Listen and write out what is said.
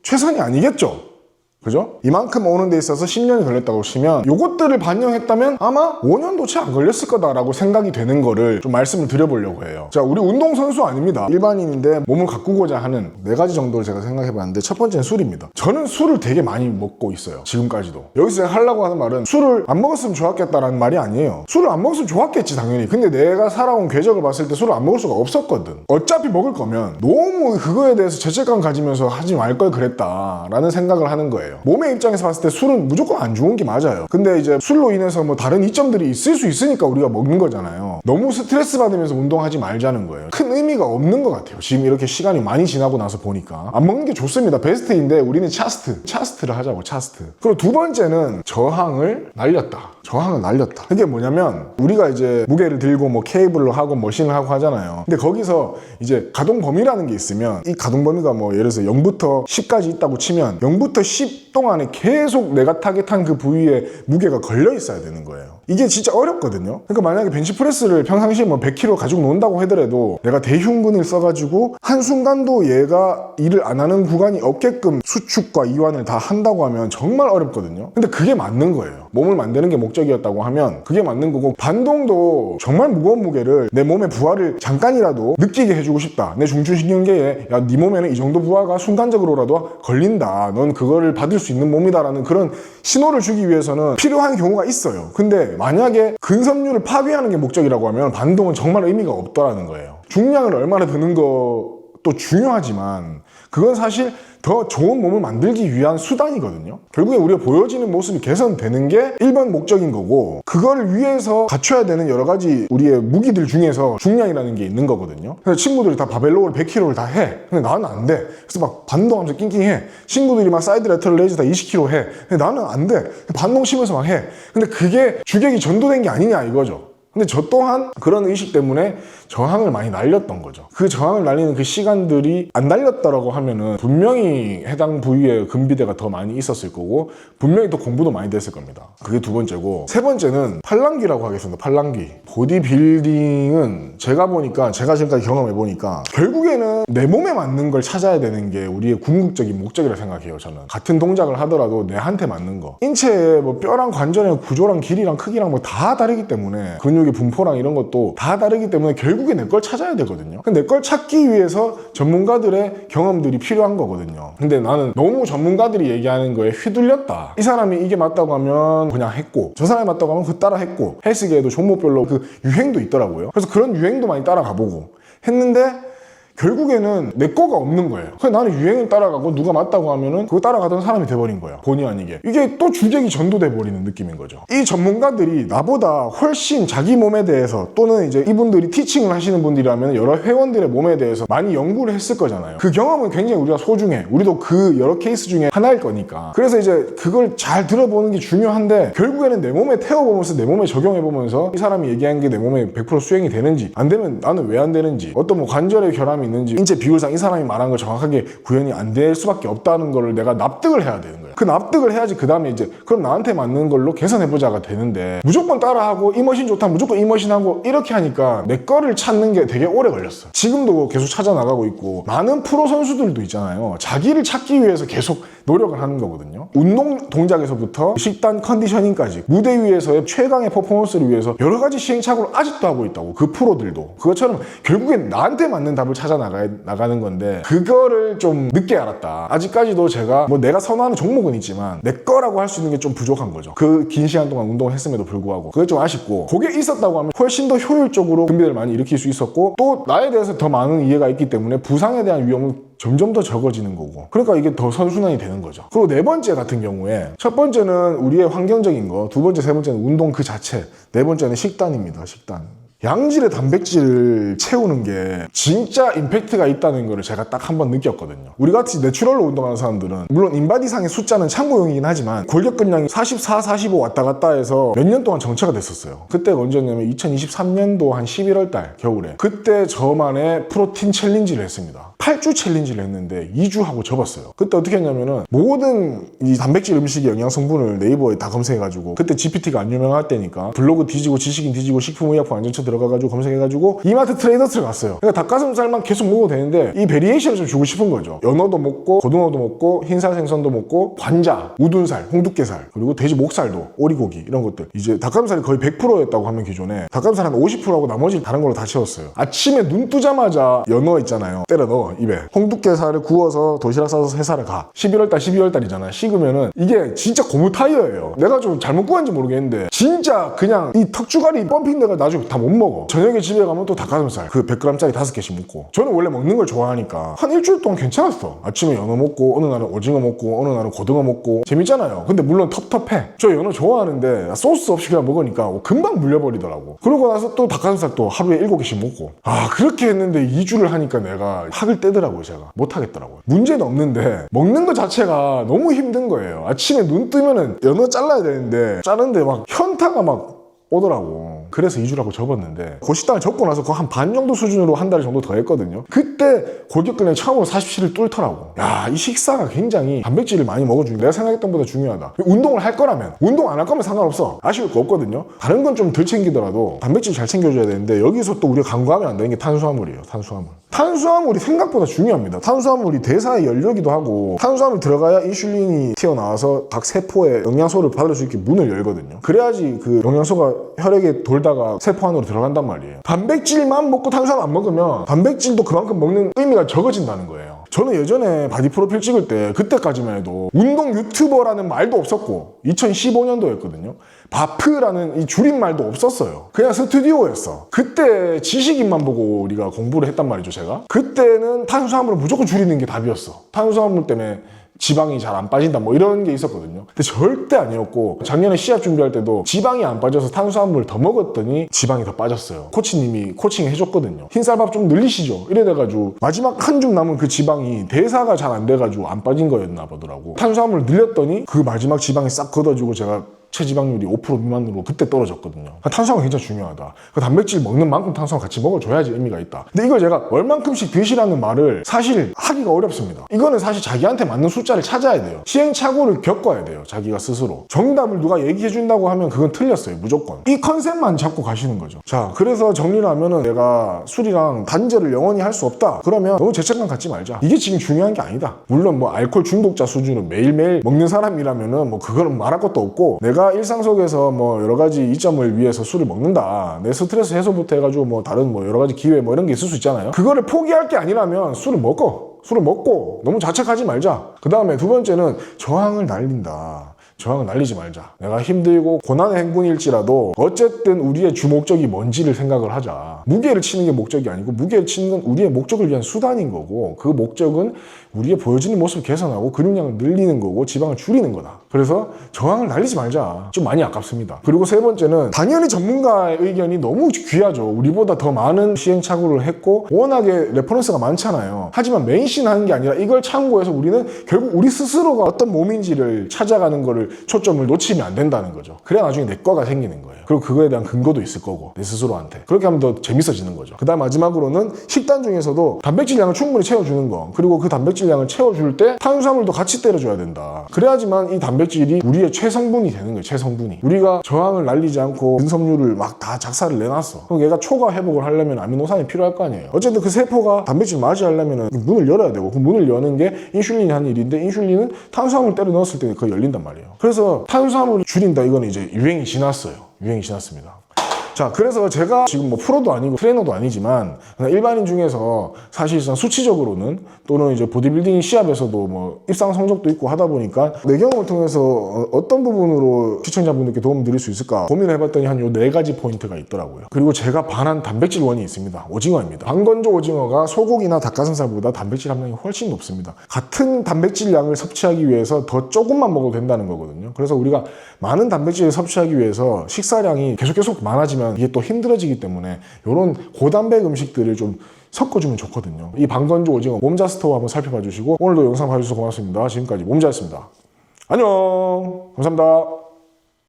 최선이 아니겠죠. 그죠? 이만큼 오는 데 있어서 10년이 걸렸다고 치면 요것들을 반영했다면 아마 5년도 채 안 걸렸을 거다라고 생각이 되는 거를 좀 말씀을 드려보려고 해요. 자, 우리 운동선수 아닙니다. 일반인인데 몸을 가꾸고자 하는 4가지 정도를 제가 생각해봤는데, 첫 번째는 술입니다. 저는 술을 되게 많이 먹고 있어요. 지금까지도. 여기서 제가 하려고 하는 말은 술을 안 먹었으면 좋았겠다라는 말이 아니에요. 술을 안 먹었으면 좋았겠지 당연히. 근데 내가 살아온 궤적을 봤을 때 술을 안 먹을 수가 없었거든. 어차피 먹을 거면 너무 그거에 대해서 죄책감 가지면서 하지 말 걸 그랬다라는 생각을 하는 거예요. 몸의 입장에서 봤을 때 술은 무조건 안 좋은 게 맞아요. 근데 이제 술로 인해서 뭐 다른 이점들이 있을 수 있으니까 우리가 먹는 거잖아요. 너무 스트레스 받으면서 운동하지 말자는 거예요. 큰 의미가 없는 것 같아요. 지금 이렇게 시간이 많이 지나고 나서 보니까 안 먹는 게 좋습니다. 베스트인데 우리는 차스트를 하자고. 차스트. 그리고 두 번째는 저항을 날렸다. 그게 뭐냐면, 우리가 이제 무게를 들고 뭐 케이블로 하고 머신을 하고 하잖아요. 근데 거기서 이제 가동 범위라는 게 있으면, 이 가동 범위가 뭐 예를 들어서 0부터 10까지 있다고 치면 0부터 10 동안에 계속 내가 타겟한 그 부위에 무게가 걸려 있어야 되는 거예요. 이게 진짜 어렵거든요. 그러니까 만약에 벤치프레스를 평상시에 뭐 100kg 가지고 논다고 하더라도 내가 대흉근을 써가지고 한순간도 얘가 일을 안 하는 구간이 없게끔 수축과 이완을 다 한다고 하면 정말 어렵거든요. 근데 그게 맞는 거예요. 몸을 만드는 게 목적이었다고 하면 그게 맞는 거고, 반동도 정말 무거운 무게를 내 몸의 부하를 잠깐이라도 느끼게 해주고 싶다. 내 중추신경계에 야, 네 몸에는 이 정도 부하가 순간적으로라도 걸린다. 넌 그거를 받을 수 있는 몸이다라는 그런 신호를 주기 위해서는 필요한 경우가 있어요. 근데 만약에 근섬유를 파괴하는 게 목적이라고 하면 반동은 정말 의미가 없더라는 거예요. 중량을 얼마나 드는 것도 중요하지만 그건 사실 더 좋은 몸을 만들기 위한 수단이거든요. 결국에 우리가 보여지는 모습이 개선되는 게 1번 목적인 거고, 그걸 위해서 갖춰야 되는 여러 가지 우리의 무기들 중에서 중량이라는 게 있는 거거든요. 그래서 친구들이 다 바벨로우를 100kg를 다 해. 근데 나는 안 돼. 그래서 막 반동하면서 낑낑해. 친구들이 막 사이드 레터럴 레이즈 다 20kg 해. 근데 나는 안 돼. 반동 치면서 막 해. 근데 그게 주객이 전도된 게 아니냐 이거죠. 근데 저 또한 그런 의식 때문에 저항을 많이 날렸던 거죠. 그 저항을 날리는 그 시간들이 안 날렸다라고 하면은 분명히 해당 부위에 근비대가 더 많이 있었을 거고, 분명히 또 공부도 많이 됐을 겁니다. 그게 두 번째고, 세 번째는 팔랑귀라고 하겠습니다. 팔랑귀. 보디빌딩은 제가 지금까지 경험해보니까 결국에는 내 몸에 맞는 걸 찾아야 되는 게 우리의 궁극적인 목적이라 생각해요. 저는 같은 동작을 하더라도 내한테 맞는 거, 인체의 뭐 뼈랑 관절의 구조랑 길이랑 크기랑 뭐 다 다르기 때문에, 근육의 분포랑 이런 것도 다 다르기 때문에 결국에 내 걸 찾아야 되거든요. 근데 내 걸 찾기 위해서 전문가들의 경험들이 필요한 거거든요. 근데 나는 너무 전문가들이 얘기하는 거에 휘둘렸다. 이 사람이 이게 맞다고 하면 그냥 했고, 저 사람이 맞다고 하면 그 따라 했고, 헬스계에도 종목별로 그 유행도 있더라고요. 그래서 그런 유행도 많이 따라가보고 했는데 결국에는 내 거가 없는 거예요. 그래서 나는 유행을 따라가고 누가 맞다고 하면은 그거 따라가던 사람이 돼버린 거예요. 본의 아니게. 이게 또 주객이 전도돼 버리는 느낌인 거죠. 이 전문가들이 나보다 훨씬 자기 몸에 대해서, 또는 이제 이분들이 티칭을 하시는 분들이라면 여러 회원들의 몸에 대해서 많이 연구를 했을 거잖아요. 그 경험은 굉장히 우리가 소중해. 우리도 그 여러 케이스 중에 하나일 거니까. 그래서 이제 그걸 잘 들어보는 게 중요한데, 결국에는 내 몸에 태워보면서 내 몸에 적용해보면서 이 사람이 얘기한 게 내 몸에 100% 수행이 되는지, 안 되면 나는 왜 안 되는지, 어떤 뭐 관절의 결함이 있는지, 인체 비율상 이 사람이 말한 걸 정확하게 구현이 안 될 수밖에 없다는 거를 내가 납득을 해야 되는 거예요. 그 납득을 해야지 그 다음에 이제 그럼 나한테 맞는 걸로 개선해보자가 되는데, 무조건 따라하고 이 머신 좋다 무조건 이 머신 하고 이렇게 하니까 내 거를 찾는 게 되게 오래 걸렸어. 지금도 계속 찾아 나가고 있고, 많은 프로 선수들도 있잖아요. 자기를 찾기 위해서 계속 노력을 하는 거거든요. 운동 동작에서부터 식단 컨디셔닝까지 무대 위에서의 최강의 퍼포먼스를 위해서 여러 가지 시행착오를 아직도 하고 있다고. 그 프로들도 그것처럼 결국엔 나한테 맞는 답을 찾아 나가는 건데, 그거를 좀 늦게 알았다. 아직까지도 제가 뭐 내가 선호하는 종목은 있지만 내 거라고 할 수 있는 게 좀 부족한 거죠. 그 긴 시간 동안 운동을 했음에도 불구하고 그게 좀 아쉽고, 그게 있었다고 하면 훨씬 더 효율적으로 근비를 많이 일으킬 수 있었고, 또 나에 대해서 더 많은 이해가 있기 때문에 부상에 대한 위험은 점점 더 적어지는 거고, 그러니까 이게 더 선순환이 되는 거죠. 그리고 네 번째 같은 경우에, 첫 번째는 우리의 환경적인 거, 두 번째, 세 번째는 운동 그 자체, 네 번째는 식단입니다. 식단. 양질의 단백질을 채우는 게 진짜 임팩트가 있다는 거를 제가 딱 한 번 느꼈거든요. 우리같이 내추럴로 운동하는 사람들은 물론 인바디상의 숫자는 참고용이긴 하지만 골격근량이 44, 45 왔다 갔다 해서 몇 년 동안 정체가 됐었어요. 그때가 언제냐면 2023년도 한 11월 달 겨울에, 그때 저만의 프로틴 챌린지를 했습니다. 8주 챌린지를 했는데 2주 하고 접었어요. 그때 어떻게 했냐면은 모든 이 단백질 음식의 영양 성분을 네이버에 다 검색해가지고, 그때 GPT가 안 유명할 때니까 블로그 뒤지고 지식인 뒤지고 식품의약품 안전처 들어가가지고 검색해가지고 이마트 트레이더스를 갔어요. 그러니까 닭가슴살만 계속 먹어도 되는데 이 베리에이션을 좀 주고 싶은 거죠. 연어도 먹고 고등어도 먹고 흰살 생선도 먹고 관자, 우둔살, 홍두깨살 그리고 돼지 목살도 오리고기 이런 것들. 이제 닭가슴살이 거의 100%였다고 하면 기존에 닭가슴살 한 50%하고 나머지 다른 걸로 다 채웠어요. 아침에 눈 뜨자마자 연어 있잖아요. 때려 넣어 입에. 홍두깨살을 구워서 도시락 싸서 회사를 가. 11월달 12월달이잖아. 식으면은 이게 진짜 고무 타이어예요. 내가 좀 잘못 구한지 모르겠는데 진짜 그냥 이 턱주가리 펌핑 내가 나중에 다 못 먹어. 저녁에 집에 가면 또 닭가슴살 그 100g짜리 5개씩 먹고. 저는 원래 먹는 걸 좋아하니까 한 일주일 동안 괜찮았어. 아침에 연어 먹고 어느 날은 오징어 먹고 어느 날은 고등어 먹고 재밌잖아요. 근데 물론 텁텁해. 저 연어 좋아하는데 소스 없이 그냥 먹으니까 금방 물려버리더라고. 그러고 나서 또 닭가슴살 또 하루에 7개씩 먹고. 아 그렇게 했는데 2주를 하니까 내가 학을 떼더라고요. 제가 못하겠더라고요. 문제는 없는데 먹는 것 자체가 너무 힘든 거예요. 아침에 눈 뜨면은 연어 잘라야 되는데 자르는데 막 현타가 막 오더라고. 그래서 2주라고 접었는데 그 식당을 접고 나서 그 한 반 정도 수준으로 한 달 정도 더 했거든요. 그때 골격근량이 처음으로 47을 뚫더라고. 야, 이 식사가 굉장히 단백질을 많이 먹어주는 내가 생각했던 것보다 중요하다. 운동을 할 거라면 운동 안 할 거면 상관없어. 아쉬울 거 없거든요. 다른 건 좀 덜 챙기더라도 단백질 잘 챙겨줘야 되는데 여기서 또 우리가 간과하면 안 되는 게 탄수화물이에요. 탄수화물. 탄수화물이 생각보다 중요합니다. 탄수화물이 대사의 연료기도 하고 탄수화물 들어가야 인슐린이 튀어나와서 각 세포에 영양소를 받을 수 있게 문을 열거든요. 그래야지 그 영양소가 혈액에 돌다가 세포 안으로 들어간단 말이에요. 단백질만 먹고 탄수화물 안 먹으면 단백질도 그만큼 먹는 의미가 적어진다는 거예요. 저는 예전에 바디 프로필 찍을 때 그때까지만 해도 운동 유튜버라는 말도 없었고 2015년도였거든요. 바프라는 이 줄임말도 없었어요. 그냥 스튜디오였어. 그때 지식인만 보고 우리가 공부를 했단 말이죠. 제가 그때는 탄수화물을 무조건 줄이는 게 답이었어. 탄수화물 때문에 지방이 잘 안 빠진다 뭐 이런 게 있었거든요. 근데 절대 아니었고 작년에 시합 준비할 때도 지방이 안 빠져서 탄수화물을 더 먹었더니 지방이 더 빠졌어요. 코치님이 코칭 해줬거든요. 흰쌀밥 좀 늘리시죠. 이래 돼가지고 마지막 한 줌 남은 그 지방이 대사가 잘 안 돼가지고 안 빠진 거였나 보더라고. 탄수화물을 늘렸더니 그 마지막 지방이 싹 걷어지고 제가 체지방률이 5% 미만으로 그때 떨어졌거든요. 탄수화물 굉장히 중요하다. 그 단백질 먹는 만큼 탄수화물 같이 먹어줘야지 의미가 있다. 근데 이걸 제가 얼만큼씩 드시라는 말을 사실 하기가 어렵습니다. 이거는 사실 자기한테 맞는 숫자를 찾아야 돼요. 시행착오를 겪어야 돼요. 자기가 스스로. 정답을 누가 얘기해준다고 하면 그건 틀렸어요. 무조건. 이 컨셉만 잡고 가시는 거죠. 자, 그래서 정리를 하면은 내가 술이랑 단절을 영원히 할 수 없다. 그러면 너무 죄책감 갖지 말자. 이게 지금 중요한 게 아니다. 물론 뭐 알코올 중독자 수준으로 매일매일 먹는 사람이라면은 뭐 그거는 말할 것도 없고 내가 일상 속에서 뭐 여러 가지 이점을 위해서 술을 먹는다. 내 스트레스 해소부터 해가지고 뭐 다른 뭐 여러 가지 기회 뭐 이런 게 있을 수 있잖아요. 그거를 포기할 게 아니라면 술을 먹고 너무 자책하지 말자. 그 다음에 두 번째는 저항을 날린다. 저항을 날리지 말자. 내가 힘들고 고난의 행군일지라도 어쨌든 우리의 주목적이 뭔지를 생각을 하자. 무게를 치는 게 목적이 아니고 무게를 치는 건 우리의 목적을 위한 수단인 거고 그 목적은 우리의 보여지는 모습을 개선하고 근육량을 늘리는 거고 지방을 줄이는 거다. 그래서 저항을 날리지 말자. 좀 많이 아깝습니다. 그리고 세 번째는 당연히 전문가의 의견이 너무 귀하죠. 우리보다 더 많은 시행착오를 했고 워낙에 레퍼런스가 많잖아요. 하지만 맹신하는 게 아니라 이걸 참고해서 우리는 결국 우리 스스로가 어떤 몸인지를 찾아가는 거를 초점을 놓치면 안 된다는 거죠. 그래야 나중에 내 거가 생기는 거예요. 그리고 그거에 대한 근거도 있을 거고 내 스스로한테. 그렇게 하면 더 재밌어지는 거죠. 그 다음 마지막으로는 식단 중에서도 단백질량을 충분히 채워주는 거. 그리고 그 단백질량을 채워줄 때 탄수화물도 같이 때려줘야 된다. 그래야지만 이 단백질이 우리의 최성분이 되는 거예요. 최성분이. 우리가 저항을 날리지 않고 근섬유를 막 다 작사를 내놨어. 그럼 얘가 초과 회복을 하려면 아미노산이 필요할 거 아니에요. 어쨌든 그 세포가 단백질 맞이하려면 문을 열어야 되고 그 문을 여는 게 인슐린이 하는 일인데 인슐린은 탄수화물 때려 넣었을 때 그거 열린단 말이에요. 그래서 탄수화물을 줄인다 이거는 이제 유행이 지났어요. 유행이 지났습니다. 자, 그래서 제가 지금 뭐 프로도 아니고 트레이너도 아니지만 그냥 일반인 중에서 사실상 수치적으로는 또는 이제 보디빌딩 시합에서도 뭐 입상 성적도 있고 하다 보니까 내 경험을 통해서 어떤 부분으로 시청자분들께 도움 드릴 수 있을까 고민을 해봤더니 한 요 4가지 포인트가 있더라고요. 그리고 제가 반한 단백질 원이 있습니다. 오징어입니다. 방건조 오징어가 소고기나 닭가슴살보다 단백질 함량이 훨씬 높습니다. 같은 단백질량을 섭취하기 위해서 더 조금만 먹어도 된다는 거거든요. 그래서 우리가 많은 단백질을 섭취하기 위해서 식사량이 계속 많아지면 이게 또 힘들어지기 때문에 이런 고단백 음식들을 좀 섞어주면 좋거든요. 이 방건조 오징어 몸자 스토어 한번 살펴봐 주시고 오늘도 영상 봐주셔서 고맙습니다. 지금까지 몸자였습니다. 안녕. 감사합니다.